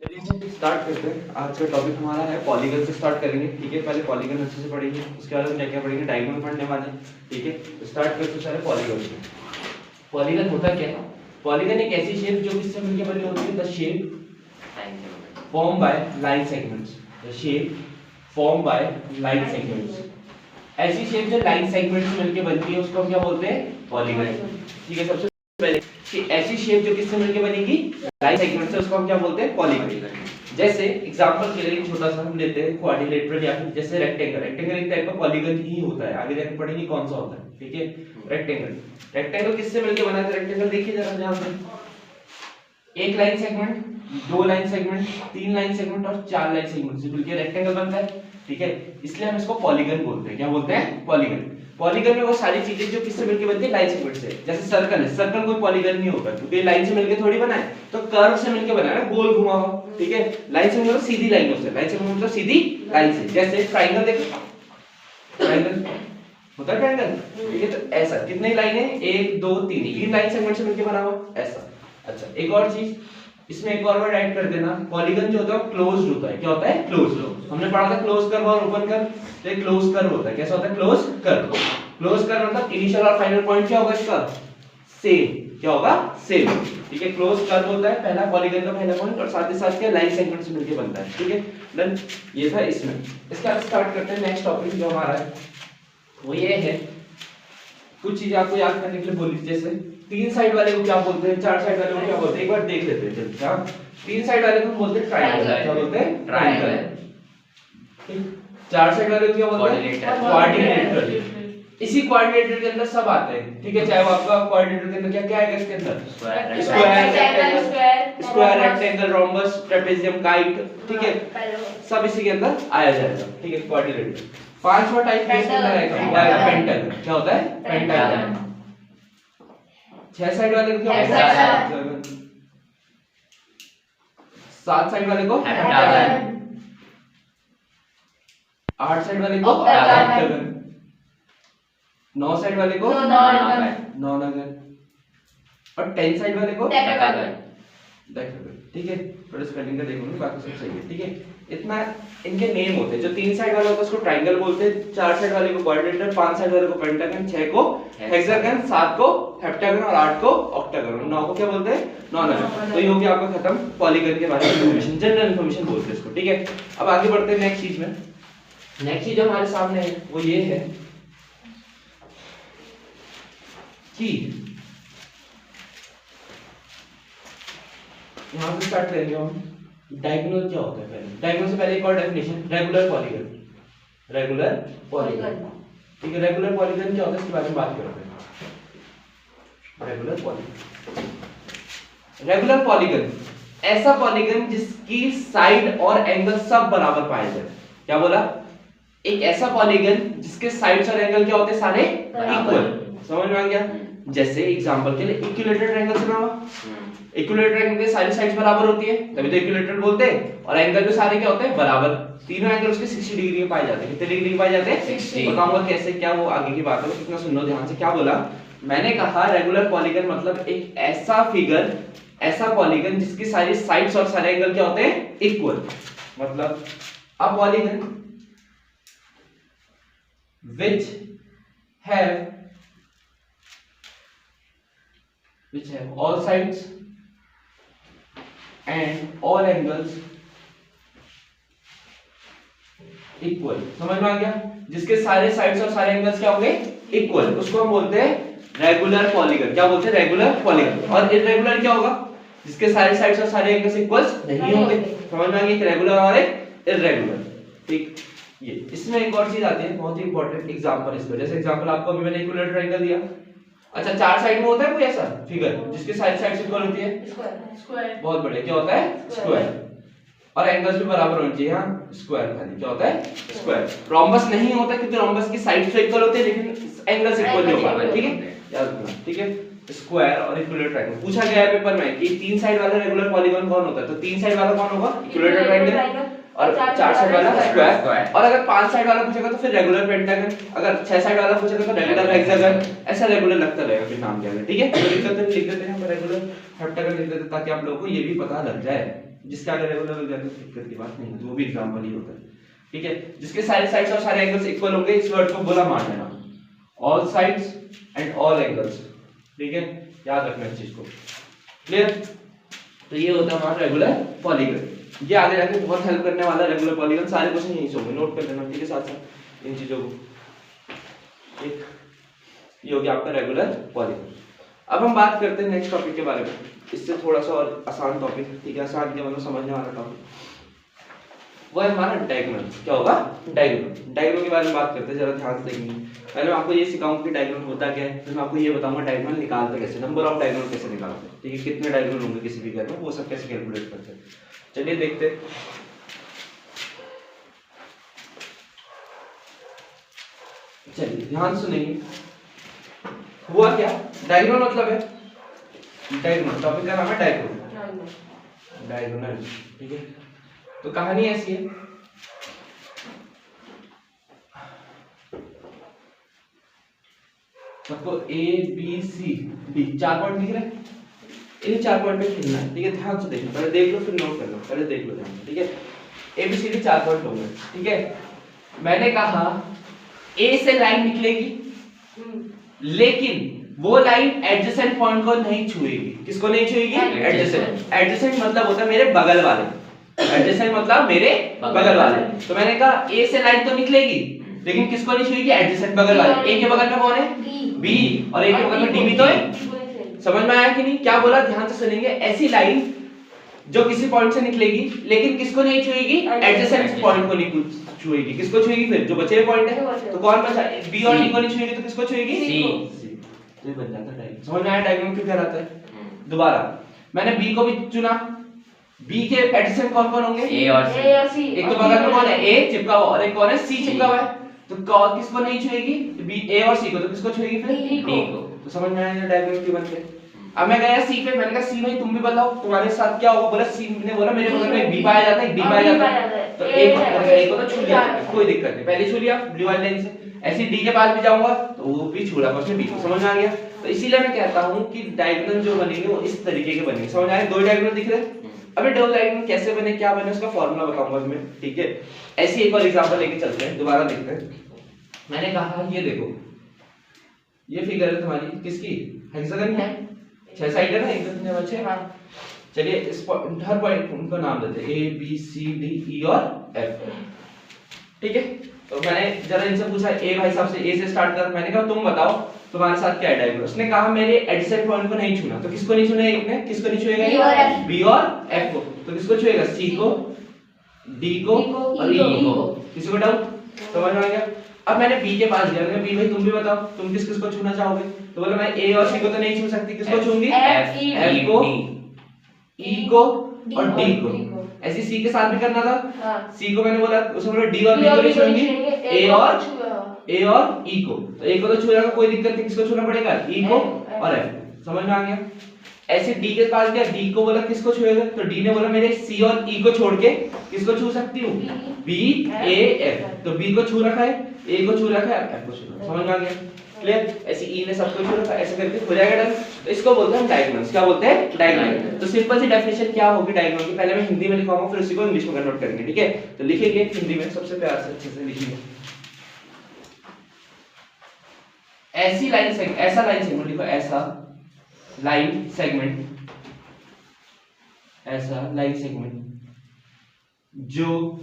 चलिए स्टार्ट करते हैं। आज का टॉपिक हमारा है पॉलीगन से स्टार्ट करेंगे। ठीक है, पहले पॉलीगन अच्छे से पढ़ेंगे, उसके बाद हम क्या क्या पढ़ेंगे, डायगोनल पढ़ने वाले हैं। ठीक है, तो स्टार्ट करते हैं सारे पॉलीगन से। पॉलीगन होता क्या है? पॉलीगन एक ऐसी शेप जो किससे मिलकर बनी होती है? The shape form by line segments. The shape form by line segments. ऐसी शेप जो लाइन सेगमेंट से मिलकर बनती है उसको हम क्या बोलते हैं? पॉलीगन। ठीक है, सबसे पहले कि ऐसी शेप जो किससे मिलकर बनेगी? लाइन सेगमेंट से, उसको हम क्या बोलते हैं? पॉलीगन। जैसे एग्जांपल के लिए छोटा सा हम लेते हैं क्वाड्रिलेटरल या फिर जैसे रेक्टेंगल। रेक्टेंगल एक टाइप का पॉलीगन ही होता है, आगे जाकर पढ़ेंगे कौन सा होता है। ठीक है, रेक्टेंगल। रेक्टेंगल किससे मिलकर बना है? रेक्टेंगल देखिए जरा ध्यान से, एक लाइन सेगमेंट, दो लाइन सेगमेंट, तीन लाइन सेगमेंट और चार लाइन सेगमेंट से मिलकर रेक्टेंगल बनता है। ठीक है, इसलिए हम इसको पॉलीगन बोलते हैं। क्या बोलते हैं? पॉलीगन। पॉलीगन में वो सारी चीजें जो किससे मिलकर बनती है? लाइन सेगमेंट से। जैसे सर्कल है, सर्कल कोई पॉलीगन नहीं होगा क्योंकि लाइन से मिलकर थोड़ी बना है, तो कर्व से मिलकर बना है ना, गोल घुमा हुआ। ठीक है, लाइन से मतलब सीधी लाइनों से, लाइन से मतलब सीधी लाइन से। जैसे ट्रायंगल देखो, ट्रायंगल होता है ट्रायंगल। ठीक है, तो ऐसा कितनी लाइन है? 1 2 3, तीन लाइन सेगमेंट से मिलकर बना हुआ ऐसा। अच्छा, एक और चीज इसमें एक और वर्ड ऐड कर देना, पॉलीगन जो होता है क्लोज्ड होता है। क्या होता है? क्लोज्ड। हमने पढ़ा था क्लोज कर्व और ओपन कर्व, तो एक क्लोज कर्व होता है। कैसा होता है? Close curve. क्लोज कर्व मतलब इनिशियल और फाइनल पॉइंट क्या होगा इसका? सेम। क्या होगा? सेम। ठीक है, क्लोज कर्व होता है पहला पॉलीगन का पहला पॉइंट, और साथ ही साथ क्या लाइन सेगमेंट से मिलकर बनता है। ठीक है, डन। ये था इसमें। इसके बाद स्टार्ट करते हैं नेक्स्ट टॉपिक जो हमारा है वो ये है, कुछ चीज आपको याद करने के लिए बोली, जैसे तीन साइड वाले को क्या बोलते हैं, चार साइड वाले को क्या बोलते हैं, एक बार देख लेते हैं जल्दी। क्या तीन साइड वाले को बोलते हैं? ट्रायंगल। क्या बोलते हैं? ट्रायंगल। चार साइड वाले को क्या बोलते हैं? क्वाड्रिलेटरल। इसी क्वाड्रिलेटरल के अंदर सब आते हैं। ठीक है, चाहे वो आपका क्वाड्रिलेटरल के अंदर क्या क्या आएगा? इसके अंदर square, rectangle, rhombus, trapezium, kite. ठीक है, सब इसी के अंदर आया जाएगा। ठीक है, क्वाड्रिलेटरल। पांचवा टाइप किसके अंदर आएगा? पेंटागन। क्या होता है? पेंटागन। छह साइड वाले को क्या बोलते हैं? सात साइड वाले को हेप्टागन। आठ साइड वाले को ऑक्टागन। नौ साइड वाले को नॉनागन। और 10 साइड वाले को डेकागन। ठीक है, थोड़ा स्पेलिंग का देखो, बाकी सब सही है। ठीक है, इतना इनके नेम होते हैं। जो तीन साइड वाला होता है उसको ट्रायंगल बोलते हैं, चार साइड वाले को क्वाड्रिलेटरल, पांच साइड वाले को पेंटागन, छह को हेक्सागन, सात को हेप्टागन और आठ को ऑक्टागन, और नौ को क्या बोलते हैं? नॉनागन। तो ये हो गया आपका खत्म पॉलीगन के बारे में इंफॉर्मेशन, जनरल इंफॉर्मेशन बोलते हैं इसको। ठीक है, अब आगे बढ़ते हैं नेक्स्ट चीज में। नेक्स्ट चीज हमारे सामने है वो ये है कि यहां से स्टार्ट करेंगे हम। डायगोनल क्या होता है? पहले डायगोनल से पहले एक और definition, regular polygon. Regular polygon. ठीक है, रेगुलर पॉलीगन क्या होता है इसके बारे में बात करते हैं। रेगुलर पॉलीगन, रेगुलर पॉलीगन ऐसा पॉलीगन जिसकी साइड और एंगल सब बराबर पाए जाए। क्या बोला? एक ऐसा पॉलीगन जिसके साइड्स और एंगल क्या होते हैं? सारे इक्वल। समझ में आ गया? जैसे एग्जांपल के लिए इक्विलेटरल ट्रायंगल से बना। इक्विलेटरल ट्रायंगल की सारी साइड्स बराबर होती है, तभी तो इक्विलेटरल बोलते हैं। और एंगल भी सारे क्या होते हैं? बराबर। तीनों एंगल उसके 60 डिग्री के पाए जाते हैं। कितने डिग्री के पाए जाते हैं? 60। बताऊंगा कैसे, क्या वो आगे की बात है, कितना सुनो ध्यान से। क्या बोला मैंने? कहा रेगुलर पॉलीगन मतलब एक ऐसा फिगर, ऐसा पॉलीगन जिसकी सारी साइड्स और सारे एंगल क्या होते हैं? इक्वल। मतलब a polygon which have all sides and all angles equal। समझ में आ गया? जिसके सारे साइड्स और सारे एंगल्स क्या होंगे? इक्वल, उसको हम बोलते हैं रेगुलर पॉलीगन। क्या बोलते हैं? Regular polygon. और इररेगुलर क्या होगा? जिसके सारे साइड्स और सारे एंगल्स इक्वल नहीं होंगे। समझ में आ गया? रेगुलर और एक इररेगुलर। ठीक, ये इसमें एक और चीज आती है बहुत ही इंपॉर्टेंट, एग्जांपल इसको। जैसे एग्जांपल आपको अभी मैंने इक्विलेटरल ट्रायंगल दिया। अच्छा, चार साइड में होता है कोई ऐसा फिगर जिसके साइड साइड्स इक्वल होती है? स्क्वायर। बहुत बढ़िया, क्या होता है? स्क्वायर। और एंगल्स भी बराबर होने चाहिए। हां, स्क्वायर खाली क्या होता है? स्क्वायर। रोम्बस नहीं होता क्योंकि रोम्बस की साइड्स तो इक्वल होती है लेकिन एंगल्स इक्वल नहीं हो पाते। ठीक है, याद रखना। ठीक है, स्क्वायर और इक्विलेटरल ट्रायंगल पूछा गया है पेपर में कि तीन साइड वाला रेगुलर पॉलीगन कौन होता है? तो तीन साइड वाला कौन होगा? Equilateral triangle. और चार साइड वाला स्क्वायर। और अगर पांच साइड वाला पूछेगा तो फिर रेगुलर पेंटागन। अगर छह साइड वाला पूछेगा तो रेगुलर हेक्सागन। ऐसा रेगुलर लगता रहेगा फिर नाम क्या है। ठीक है, तो लिख देते हैं रेगुलर हेप्टागन लिख देते ताकि आप लोगों को ये भी पता लग जाए। जिसके आगे रेगुलर मिल जाए तो दिक्कत की बात नहीं है, वो भी एग्जांपल ही होता है, ठीक है। जिसके सारे साइड्स और सारे एंगल्स इक्वल होंगे, इस वर्ड को बुला मान लेना, all sides and all angles, ठीक है, याद रखना इस चीज को, क्लियर। तो ये होता है हमारा रेगुलर पॉलीगन, ये आगे जाके बहुत हेल्प करने वाला है रेगुलर पॉलीगन, सारे क्वेश्चन यहीं से होंगे, नोट कर लेना, ठीक है, साथ साथ इन चीजों को, ठीक। ये हो गया आपका रेगुलर पॉलीगन। अब हम बात करते हैं नेक्स्ट टॉपिक के बारे में, इससे थोड़ा सा और आसान टॉपिक, ठीक है, आसान के मतलब समझने वाला टॉपिक, वो है हमारा डायगोनल। क्या होगा? डायगोनल। डायगोनल के बारे में बात करते हैं, जरा ध्यान से देखेंगे। पहले मैं आपको ये सिखाऊंगा कि डायगोनल होता क्या है, फिर मैं आपको ये बताऊंगा डायगोनल निकालते कैसे, नंबर ऑफ डायगोनल कैसे निकालते हैं, ठीक है, कितने डायगोनल होंगे किसी भी घर में, वो सब कैसे कैलकुलेट करते हैं। चलिए देखते हैं। चलिए ध्यान सुनिए, हुआ क्या, डायगोनल मतलब है, डायगोनल टॉपिक का नाम है डायगोनल, डायगोनल, ठीक है। तो कहानी ऐसी है, सबको A B C D 4 point दिख रहे हैं, इन 4 पॉइंट पे खेलना है, ठीक है, ध्यान से देखना, पहले देख लो फिर नोट कर लो, पहले देख लो ध्यान से, ठीक है। A B C D 4 point होंगे, ठीक है। मैंने कहा ए से लाइन निकलेगी, लेकिन वो लाइन एडजेसेंट पॉइंट को नहीं छुएगी। किसको नहीं छुएगी? एडजेसेंट। एडजेसेंट मतलब होता है मेरे बगल वाले, एडजेसेंट मतलब मेरे बगल वाले। तो मैंने कहा ए से लाइन तो निकलेगी, लेकिन किसको नहीं छुएगी? एडजेसेंट बगल वाले। ए के बगल में कौन है? बी, और ए के बगल में डी भी तो है। समझ में आया कि नहीं? क्या बोला, ध्यान से सुनेंगे। ऐसी लाइन जो किसी पॉइंट से निकलेगी, लेकिन किसको नहीं छुएगी? एडजेसेंट पॉइंट को नहीं छुएगी। किसको छुएगी? फिर जो बचे हुए पॉइंट है, तो कौन बचा? बी और डी को नहीं छुएगी, तो किसको छुएगी? सी। ये बन जाता है डायगोनल। समझ में आया डायगोनल क्यों कहलाता है? दोबारा मैंने बी को भी चुना, बी के एडजेसेंट कौन कौन होंगे? ए और सी। एक तो बगल में कौन है? ए चिपका हुआ, और एक कौन है? सी चिपका हुआ है। तो किसको नहीं छुएगी? बी, ए और सी को। तो किसको छुएगी फिर? डी को। तो समझ में आया डायगोनल क्यों बनते हैं। अब मैं गया सी पे, मैंने कहा सी भाई तुम भी बताओ तुम्हारे साथ क्या होगा। बोला सी ने बोला मेरे बगल में बी पाया जाता है, डी पाया जाता है, तो ए को तो छू लिया, कोई दिक्कत नहीं, पहले छू लिया ब्लू वाली लाइन से। ऐसे डी के पास भी जाऊंगा तो वो भी छू रहा, उसने बी को। समझ में आ गया। तो इसीलिए मैं कहता हूं कि डायगोनल जो बनेंगे वो इस तरीके के बनेंगे। समझ आया? दो डायगोनल दिख रहे हैं। अबे दो डायगोनल कैसे बने, क्या बने, उसका फार्मूला बताऊंगा मैं, ठीक है। ऐसी एक और एग्जांपल लेके चलते हैं, दोबारा देखते हैं। मैंने कहा ये देखो, ये फिगर है तुम्हारी किसकी? हेक्सागन है, 6 साइड है ना, 1 2 3 4 6। हां, चलिए इस हर पॉइंट उनको नाम देते हैं ए बी सी डी ई और एफ, ठीक है। तो मैंने जरा इनसे पूछा, ए भाई साहब से ए से स्टार्ट कर। मैंने कहा तुम बताओ तुम्हारे साथ क्या है डायगोनल। उसने कहा मेरे एडजेसेंट पॉइंट को नहीं छूना। तो किसको नहीं छूना? एक ने किसको नहीं छुएगा? बी और एफ को। तो किसको छुएगा? सी को, डी को और ई को। किसी को डाउट? समझ में आ गया। अब मैंने बी के पास गया, मैंने बी भाई तुम भी बताओ तुम किस किसको छूना चाहोगे। तो बोला मैं ए और सी को तो नहीं छू सकती, किसको छूंगी? एफ को, ई को और डी को। ऐसे सी के साथ भी करना था। सी को मैंने बोला, उसने बोला डी और बी को नहीं छूएंगे, ए और ई को। तो ए को तो छूएगा, कोई दिक्कत नहीं, किसको छूना पड़ेगा? ई को और एफ। समझ में आ गया। ऐसे डी के पास गया, डी को बोला किसको छुएगा, तो डी ने बोला मेरे सी और ई को छोड़ के किसको छू सकती हूँ? B A F. तो बी को छू रखा है, ए को छू रखा है, एफ को छू रखा है। समझ में आ गया? क्लियर? ऐसे ई ने सबको छू रखा, ऐसे करके हो जाएगा डन। तो इसको बोलते हैं डायगोनल्स। क्या बोलते हैं? डायगोनल। तो सिंपल सी डेफिनेशन क्या होगी डायगोनल की, पहले मैं हिंदी में लिखाऊंगा, फिर उसी को इंग्लिश में कन्वर्ट करेंगे, ठीक है। तो लिखेंगे हिंदी में, सबसे प्यार से अच्छे से लिखेंगे। ऐसी लाइन सेगमेंट, ऐसा लाइन सेगमेंट लिखो, ऐसा लाइन सेगमेंट, ऐसा लाइन सेगमेंट जो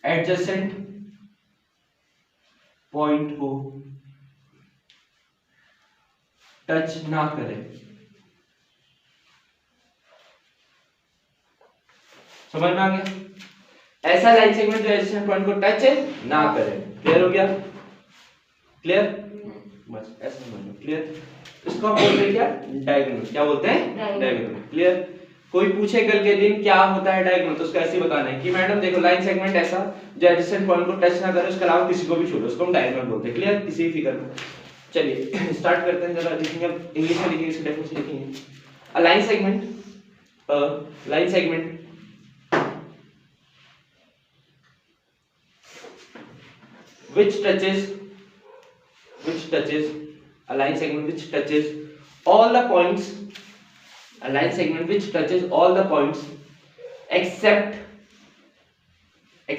एडजेसेंट पॉइंट को टच ना करे। समझ में आ गया? ऐसा लाइन सेगमेंट जो एडजेसेंट पॉइंट को टच ना करे। क्लियर हो गया? क्लियर? बस ऐसा समझ लो। क्लियर? इसको हम बोलते हैं क्या? डायगोनल। क्या बोलते हैं? डायगोनल। क्लियर? कोई पूछे कल के दिन क्या होता है डायगोनल, तो उसको ऐसे बताना है कि मैडम देखो लाइन सेगमेंट ऐसा जो एडजेसेंट पॉइंट को टच ना करे, उसके अलावा किसी को भी छोड़ो, उसको हम डायगोनल बोलते हैं। क्लियर? किसी भी फिगर में। चलिए स्टार्ट करते हैं, जरा लिखेंगे, अब इंग्लिश में लिखेंगे, इसकी डेफिनेशन लिखेंगे। A line segment, line segment which touches a line segment which touches all the points A line segment which touches all the points except की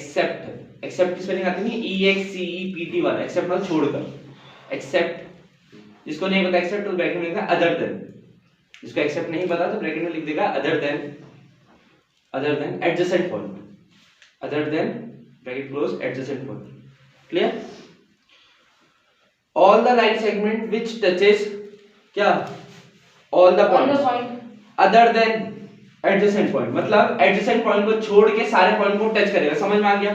स्पेलिंग आती है EXCEPT वाला, except मतलब छोड़कर, except जिसको नहीं पता except तो ब्रैकेट में लिखा other than, जिसको except नहीं पता तो ब्रैकेट में लिख देगा other than adjacent point, other than bracket close adjacent point. Clear? All the line segment which touches क्या all the points other than adjacent point, मतलब adjacent point को छोड़ के सारे पॉइंट को टच करेगा। समझ में आ गया?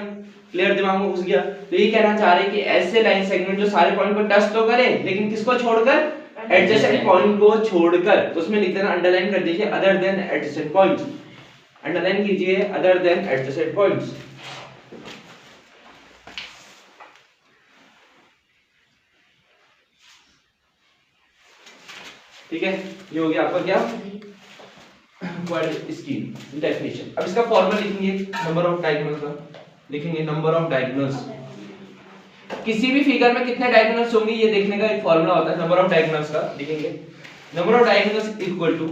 क्लियर? दिमाग में घुस गया? तो ये कहना चाह रहे हैं कि ऐसे लाइन सेगमेंट जो सारे पॉइंट को टच तो करे लेकिन किसको छोड़कर? एडजेसेंट पॉइंट को छोड़कर। तो उसमें लिख देना, अंडरलाइन कर दीजिए other than adjacent points, underline कीजिए अदर देन एडजेसेंट पॉइंट्स। ठीक है, ये हो गया आपका क्या इसकी डेफिनेशन। अब इसका फॉर्मूला लिखेंगे नंबर ऑफ डायगोनल्स का, लिखेंगे नंबर ऑफ डायगोनल्स। किसी भी फिगर में कितने डायगोनल्स होंगे ये देखने का एक फॉर्मूला होता है नंबर ऑफ डायगोनल्स का। लिखेंगे number of diagonals equal to,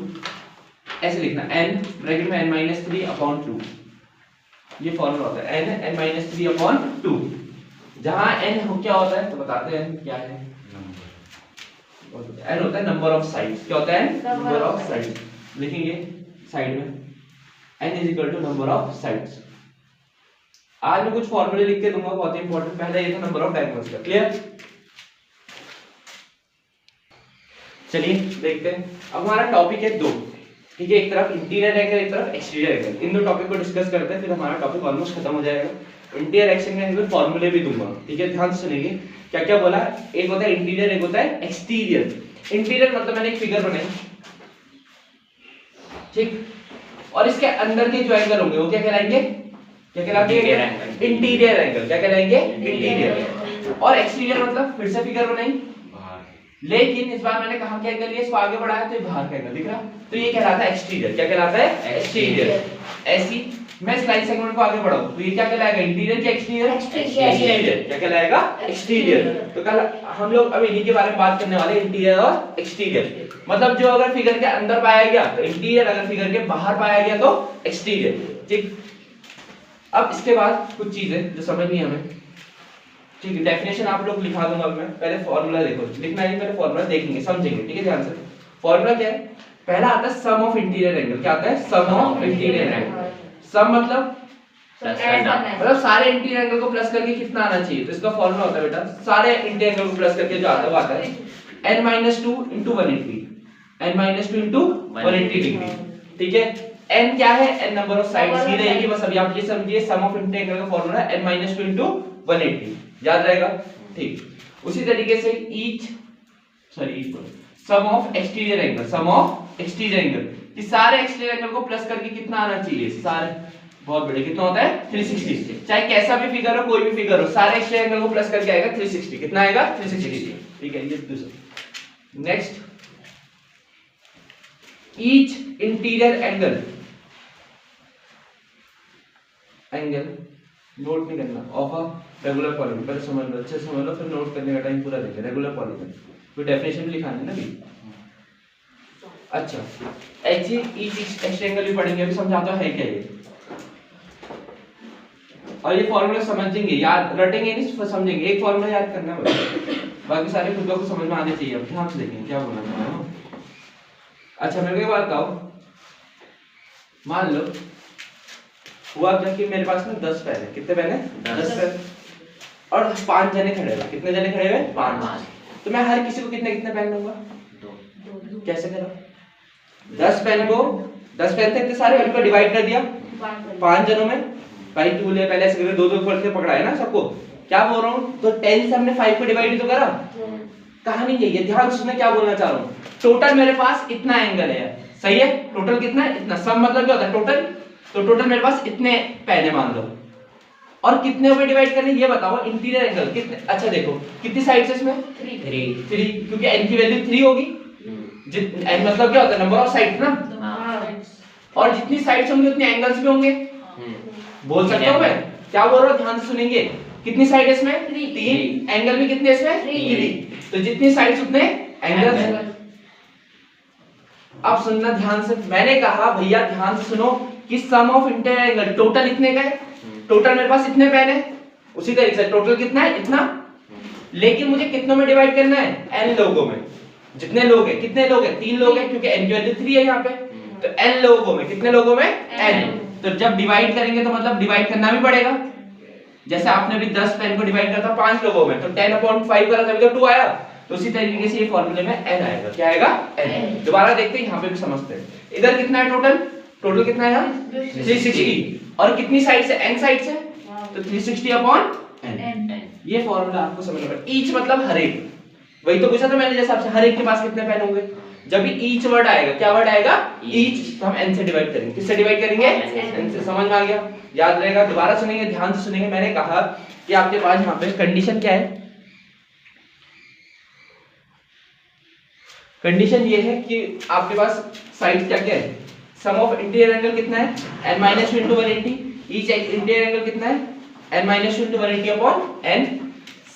ऐसे लिखना n ब्रैकेट में n-3/2, ये फॉर्मूला होता है n-3/2। जहां n हो क्या होता है तो बताते हैं क्या है। n होता है नंबर ऑफ साइड्स। क्या होता है? Number of sides. लिखेंगे साइड में n is equal to number of sides. आज मैं कुछ फॉर्मूले लिख के दूंगा, बहुत ही इंपॉर्टेंट। पहले ये था नंबर ऑफ डायगोनल्स का। क्लियर? चलिए देखते हैं। अब हमारा टॉपिक है दो, ठीक है, एक तरफ इंटीरियर एंगल, एक तरफ एक्सटीरियर एंगल। इन दो टॉपिक को डिस्कस करते हैं, फिर हमारा टॉपिक ऑलमोस्ट खत्म हो जाएगा। इंटीरियर एक्सटीरियर एंगल फॉर्मूले भी दूंगा, ठीक है, ध्यान से सुनिए क्या क्या बोला। एक होता है इंटीरियर, एक होता है एक्सटीरियर। इंटीरियर मतलब मैंने एक फिगर बनाई, ठीक, और इसके अंदर के जो एंगल होंगे वो क्या कहलाएंगे? क्या कहलाएंगे? Interior angle. क्या कहलाएंगे? इंटीरियर। और एक्सटीरियर मतलब फिर से फिगर बनाई, लेकिन इस बार मैंने कहा क्या एंगल लिया, इसको आगे बढ़ाया तो ये बाहर का एंगल दिख रहा, तो ये कहलाता है एक्सटीरियर। क्या कहलाता है? एक्सटीरियर। ऐसी मैं इस लाइन सेगमेंट को आगे बढ़ाऊं तो ये क्या कहलाएगा? इंटीरियर क्या एक्सटीरियर? एक्सटीरियर। क्या कहलाएगा? एक्सटीरियर। तो कल हम लोग अब इन्हीं के बारे में बात करने वाले, इंटीरियर और एक्सटीरियर। मतलब जो अगर फिगर के अंदर पाया गया तो इंटीरियर, अगर फिगर के बाहर पाया गया तो एक्सटीरियर। ठीक, अब इसके बाद कुछ चीजें जो समझनी है हमें, ठीक है, डेफिनेशन आप लोग लिखा दूंगा मैं। पहले फॉर्मूला देखो, लिखना है पहले फॉर्मूला देखेंगे, समझेंगे, ठीक है, ध्यान से। फॉर्मूला क्या है? पहला आता है सम ऑफ इंटीरियर एंगल। क्या आता है? सम ऑफ इंटीरियर एंगल। सम मतलब सारे इंटीरियर एंगल को प्लस करके कितना आना चाहिए, तो इसका फॉर्मूला होता है बेटा, सारे इंटीरियर एंगल को प्लस करके जो आता है वो आता है n-2 * 180, n-2 * 180 डिग्री। ठीक है, n क्या है? n नंबर ऑफ साइड्स की रहेगी, बस अभी आप ये समझिए सम ऑफ इंटीरियर एंगल का फॉर्मूला है n-2 * 180, याद रहेगा। ठीक, उसी तरीके से sum of exterior angle, sum of exterior angle, कि सारे एक्सटीरियर एंगल को प्लस करके कितना आना चाहिए? सारे, बहुत बड़े, कितना होता है? 360। चाहे कैसा भी फिगर हो, कोई भी फिगर हो, सारे एक्सटीरियर एंगल को प्लस करके आएगा 360। कितना आएगा? 360। ठीक है, ये दूसरा। Next, each interior angle note नहीं करना ऑफ अ रेगुलर पॉलीगन। पहले समझ लो, अच्छे से समझ लो, फिर नोट करने का टाइम पूरा देंगे। रेगुलर पॉलीगन कोई डेफिनेशन भी लिखानी है ना भी। अच्छा, ऐसे ईच एक्सटीरियर एंगल भी पढ़ेंगे, अभी समझाता है क्या ये, और ये फॉर्मूला समझेंगे, याद रटेंगे नहीं, समझेंगे। एक फॉर्मूला याद करना है, बाकी सारे खुद को समझ में आने चाहिए। अब ध्यान से देखेंगे क्या बोलना चाह रहा हूं। अच्छा, मेरे को एक बात बताओ, मान लो हुआ क्या कि मेरे पास में 10 पेन है। कितने पेन है? 10 पेन, और 5 जने खड़े हुए। कितने जने खड़े हुए? 5। तो मैं हर किसी को कितने कितने पेन दूंगा? 2। कैसे करो? 10 पेन को, 10 पेन थे इतने सारे, उनको डिवाइड कर दिया 5 जनों में। भाई टू ले, पहले ऐसे करके 2-2 करके पकड़ा है ना सबको। क्या बोल रहा हूँ, तो 10 से हमने 5 को डिवाइड तो करा। कहानी यही है, ध्यान से क्या बोलना चाह रहा हूँ। टोटल मेरे पास इतना एंगल है, सही है, टोटल कितना है? इतना। सम मतलब क्या होता है? टोटल। तो टोटल मेरे पास इतने पेन है मान लो, और कितने में डिवाइड करने ये बताओ। इंटीरियर एंगल कितने? अच्छा देखो, कितनी साइड्स है इसमें? 3, क्योंकि n की वैल्यू 3 होगी। n मतलब क्या होता है? नंबर ऑफ साइड्स ना, और जितनी साइड्स होंगी उतने एंगल्स भी होंगे। बोल सकता हूं मैं? क्या बोल रहा हूं, ध्यान से सुनेंगे। कितनी साइड है इसमें? 3। एंगल भी कितने इसमें? 3। तो जितनी साइड्स उतने एंगल्स। अब सुनना ध्यान से, मैंने कहा भैया ध्यान से सुनो कि सम ऑफ इंटीरियर एंगल टोटल इतने का है, टोटल मेरे पास इतने पेन है, उसी तरीके से टोटल कितना है इतना, लेकिन मुझे कितनों में डिवाइड करना है, n लोगों में। जितने लोग हैं, कितने लोग हैं, 3 लोग हैं क्योंकि n की वैल्यू 3 है यहाँ पे, तो n लोगों में, कितने लोगों में n, तो जब डिवाइड करेंगे तो मतलब डिवाइड करना भी पड़ेगा। जैसे आपने भी 10 पेन को डिवाइड करता 5 लोगों में तो 10/5 करा तभी तो 2 आया, तो उसी तरीके से ये फॉर्मूले में n आएगा। क्या आएगा, n। दोबारा देखते हैं, यहाँ पे भी समझते हैं। इधर कितना है टोटल, टोटल कितना है यहाँ 360, और कितनी साइड से, n साइड से, तो 360/n। ये फॉर्मूला आपको समझना पड़ेगा। ईच मतलब हर एक, वही तो पूछा था मैंने जैसे आपसे, हर एक के पास कितने पेन होंगे। जब भी ईच वर्ड आएगा, क्या वर्ड आएगा, ईच, तो हम n से डिवाइड करेंगे। किससे डिवाइड करेंगे, n से। समझ में आ गया, याद रहेगा। दोबारा सुनेंगे, ध्यान से सुनेंगे। मैंने कहा कि आपके पास यहाँ पे कंडीशन क्या है, कंडीशन ये है कि आपके पास साइड क्या क्या है, सम ऑफ इंटीरियर एंगल कितना है, n-2 into 180, each interior angle कितना है, n-2 into 180/n,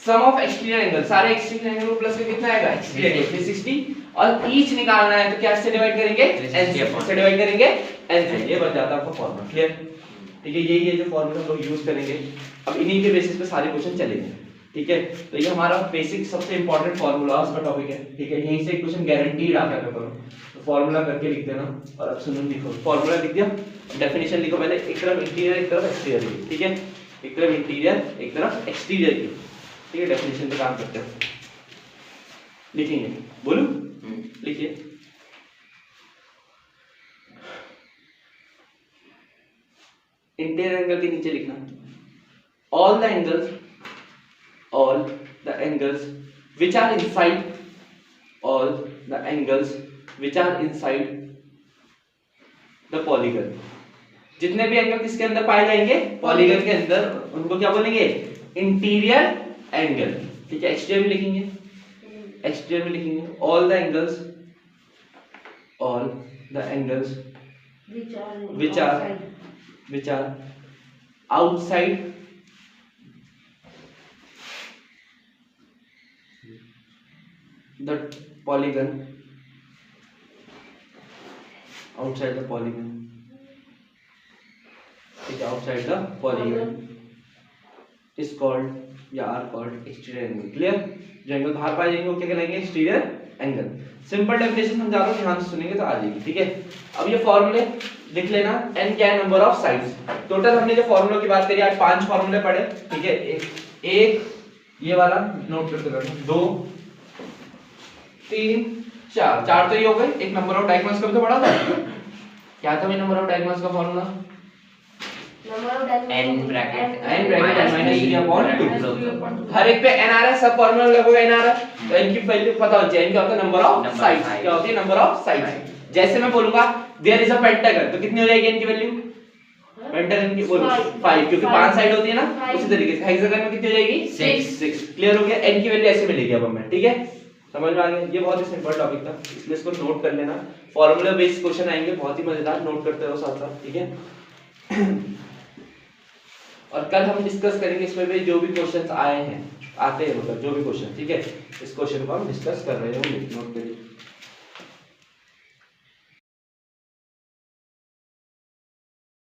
sum of exterior angle, सारे एक्सटीरियर एंगल को प्लस करके कितना आएगा, एक्सटीरियर 360, और ईच निकालना है तो क्या से डिवाइड करेंगे, n से डिवाइड करेंगे, n से। ये बन जाता है आपका फॉर्मूला। क्लियर, ठीक है। यही है जो फॉर्मूला हम लोग यूज करेंगे। अब इन्हीं के बेसिस पे सारे क्वेश्चन चलेंगे, ठीक है। तो ये हमारा बेसिक सबसे इंपॉर्टेंट फॉर्मूलाज का टॉपिक है, ठीक है। यहीं से क्वेश्चन गारंटीड आता है पेपर में, तो फॉर्मूला करके लिख देना। और अब सुनो, लिखो फॉर्मूला लिख दिया, डेफिनेशन लिखो पहले, एक तरफ इंटीरियर एक तरफ एक्सटीरियर की, ठीक है। एक तरफ इंटीरियर एक तरफ एक्सटीरियर की, ठीक है। डेफिनेशन पे काम करते हैं, लिखेंगे। बोलूं, लिखिए। इंटीरियर एंगल के नीचे लिखना all the angles which are inside, all the angles which are inside the polygon। जितने भी एंगल किसके अंदर पाए जाएंगे, पॉलीगन के अंदर, उनको क्या बोलेंगे, इंटीरियर एंगल, ठीक है। एक्सटीरियर में लिखेंगे, एक्सटीरियर में लिखेंगे all the angles which are outside the polygon, outside the polygon, ठीक है। outside the polygon is called या are called exterior angle। Clear, जो एंगल बाहर पाए जाएंगे वो क्या कहलाएंगे, एक्सटीरियर एंगल। सिंपल डेफिनेशन समझा रहा हूं, ध्यान से सुनेंगे तो आ जाएगी, ठीक है। अब ये फॉर्मूले लिख लेना, n क्या है, नंबर ऑफ साइड्स। टोटल हमने जो फॉर्मूलों की बात करी आज 5 फॉर्मूले पढ़े, ठीक है। एक ये वाला नोट करते रहना, 2 3 4 तो ये हो गए। एक नंबर ऑफ डायगोनल्स का भी तो पढ़ा था, क्या था भाई नंबर ऑफ डायगोनल्स का फॉर्मूला, n ब्रैकेट -2। हर एक पे n आ रहा है, सब फॉर्मूला लगेगा n आ रहा है, तो n की वैल्यू पता होनी चाहिए। n क्या होता है, नंबर ऑफ साइड्स। क्या होती है, नंबर ऑफ साइड्स। जैसे मैं बोलूंगा देयर इज अ पेंटागन, तो कितनी हो जाएगी n की वैल्यू, पेंटागन की बोलो 5, क्योंकि 5 साइड होती है ना। उसी तरीके से हेक्सागन में कितनी हो जाएगी, 6। क्लियर हो गया, n की वैल्यू ऐसे मिलेगी अब हमें, ठीक है। समझ में आ गया। ये बहुत ही सिंपल टॉपिक था, इसलिए इसको नोट कर लेना। फॉर्मूला बेस्ड क्वेश्चन आएंगे, बहुत ही मजेदार, नोट करते रहो साथ साथ, ठीक है। और कल हम डिस्कस करेंगे इसमें भी जो भी क्वेश्चंस आए हैं, आते हैं मतलब जो भी क्वेश्चन, ठीक है। इस क्वेश्चन को हम डिस्कस कर रहे हैं, नोट करिए।